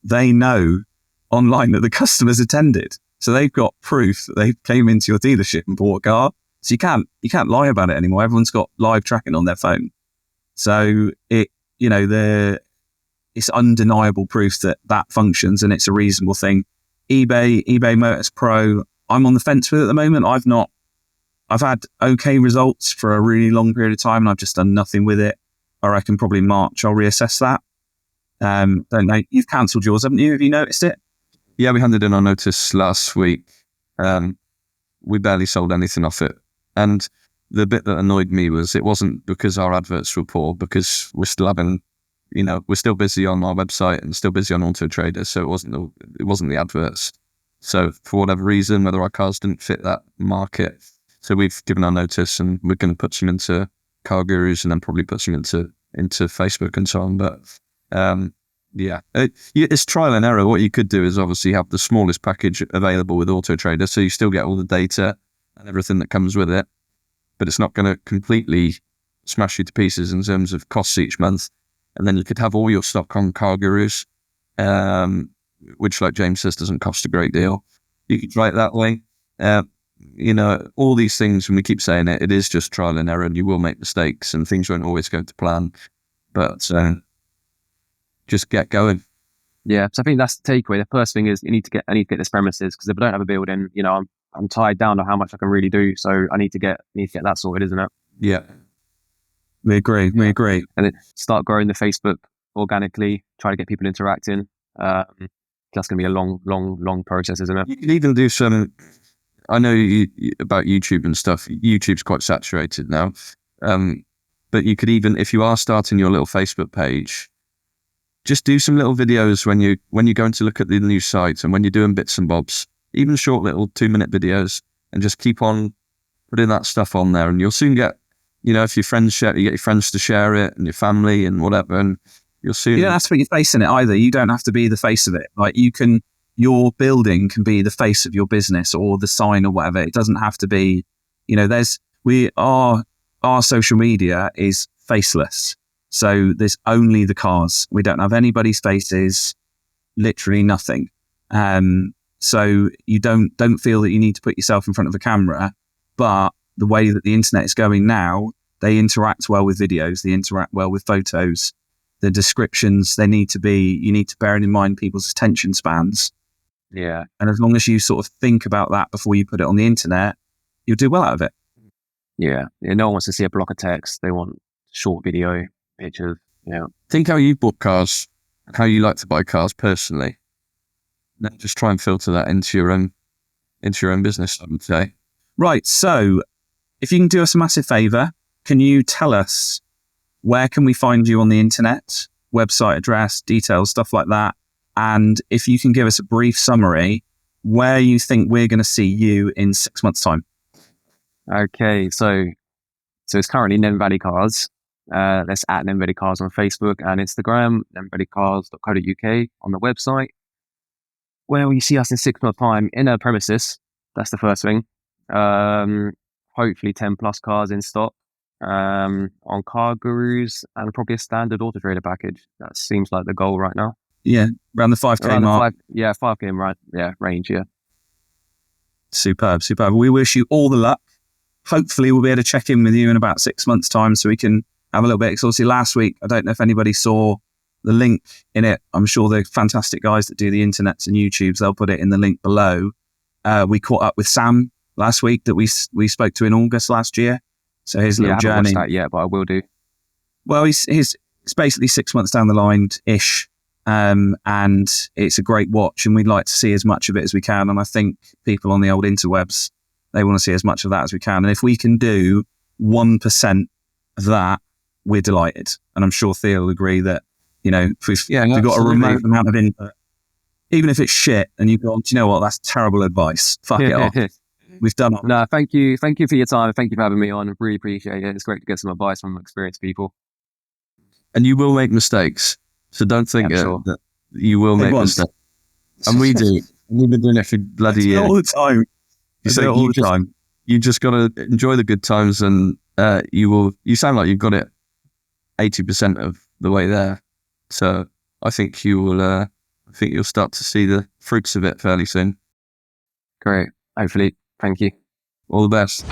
they know online that the customer's attended. So they've got proof that they came into your dealership and bought a car. So you can't lie about it anymore. Everyone's got live tracking on their phone. So it's undeniable proof that functions and it's a reasonable thing. eBay Motors Pro, I'm on the fence with at the moment. I've had okay results for a really long period of time and I've just done nothing with it. I reckon probably March I'll reassess that. Don't know. You've cancelled yours, haven't you? Have you noticed it? Yeah, we handed in our notice last week. We barely sold anything off it. And the bit that annoyed me was it wasn't because our adverts were poor, because we're still busy on our website and still busy on Auto Trader. So it wasn't the adverts. So for whatever reason, whether our cars didn't fit that market. So we've given our notice and we're going to put some into Car Gurus and then probably put some into Facebook and so on. But it's trial and error. What you could do is obviously have the smallest package available with Auto Trader, so you still get all the data and everything that comes with it, but it's not going to completely smash you to pieces in terms of costs each month. And then you could have all your stock on Car Gurus, which, like James says, doesn't cost a great deal. You could try it that way. All these things, when we keep saying it is just trial and error, and you will make mistakes and things won't always go to plan. But just get going. Yeah, so I think that's the takeaway. The first thing is I need to get this premises, because if I don't have a building, I'm tied down to how much I can really do. So I need to get that sorted, isn't it? Yeah, we agree. And then start growing the Facebook organically. Try to get people interacting. that's going to be a long process, isn't it? You can even do some. I know about YouTube and stuff. YouTube's quite saturated now, but you could even, if you are starting your little Facebook page, just do some little videos when you're going to look at the new site and when you're doing bits and bobs, even short little 2-minute videos, and just keep on putting that stuff on there, and you'll soon get, if your friends share, you get your friends to share it and your family and whatever, and you'll soon. You don't have to put your face in it either. You don't have to be the face of it. Like your building can be the face of your business or the sign or whatever. It doesn't have to be, our social media is faceless. So there's only the cars. We don't have anybody's faces, literally nothing. So you don't feel that you need to put yourself in front of a camera, but the way that the internet is going now, they interact well with videos, they interact well with photos. The descriptions, you need to bear in mind people's attention spans. Yeah. And as long as you sort of think about that before you put it on the internet, you'll do well out of it. Yeah. No one wants to see a block of text. They want short video, pictures. Yeah. Think how you bought cars, how you like to buy cars personally. Then just try and filter that into your own business, I would say. Right. So if you can do us a massive favor, can you tell us where can we find you on the internet, website address, details, stuff like that? And if you can give us a brief summary, where you think we're going to see you in 6 months' time. Okay, so it's currently Nem Valley Cars. That's at Nem Valley Cars on Facebook and Instagram, nemvalleycars.co.uk on the website. Where will you see us in 6 months' time? In our premises. That's the first thing. Hopefully 10 plus cars in stock. On Car Gurus and probably a standard Auto Trader package. That seems like the goal right now. Yeah, around the 5K mark. 5K right. Yeah, range. Yeah. Superb. We wish you all the luck. Hopefully, we'll be able to check in with you in about 6 months' time, so we can have a little bit. Because obviously, last week, I don't know if anybody saw the link in it. I'm sure the fantastic guys that do the internets and YouTubes, they'll put it in the link below. We caught up with Sam last week that we spoke to in August last year. So his little journey. I haven't watched that yet, but I will do. Well, it's basically 6 months down the line-ish, and it's a great watch, and we'd like to see as much of it as we can. And I think people on the old interwebs, they want to see as much of that as we can. And if we can do 1% of that, we're delighted. And I'm sure Theo will agree that, if we've got a remote amount of input, even if it's shit, and you go, do you know what, that's terrible advice. Fuck it off. We've done it. No, thank you. Thank you for your time. Thank you for having me on. I really appreciate it. It's great to get some advice from experienced people. And you will make mistakes. So don't think that you will make mistakes. And we do. We've been doing it for bloody years. All the time. You just got to enjoy the good times, and you sound like you've got it 80% of the way there. So I think you'll start to see the fruits of it fairly soon. Great. Hopefully. Thank you. All the best.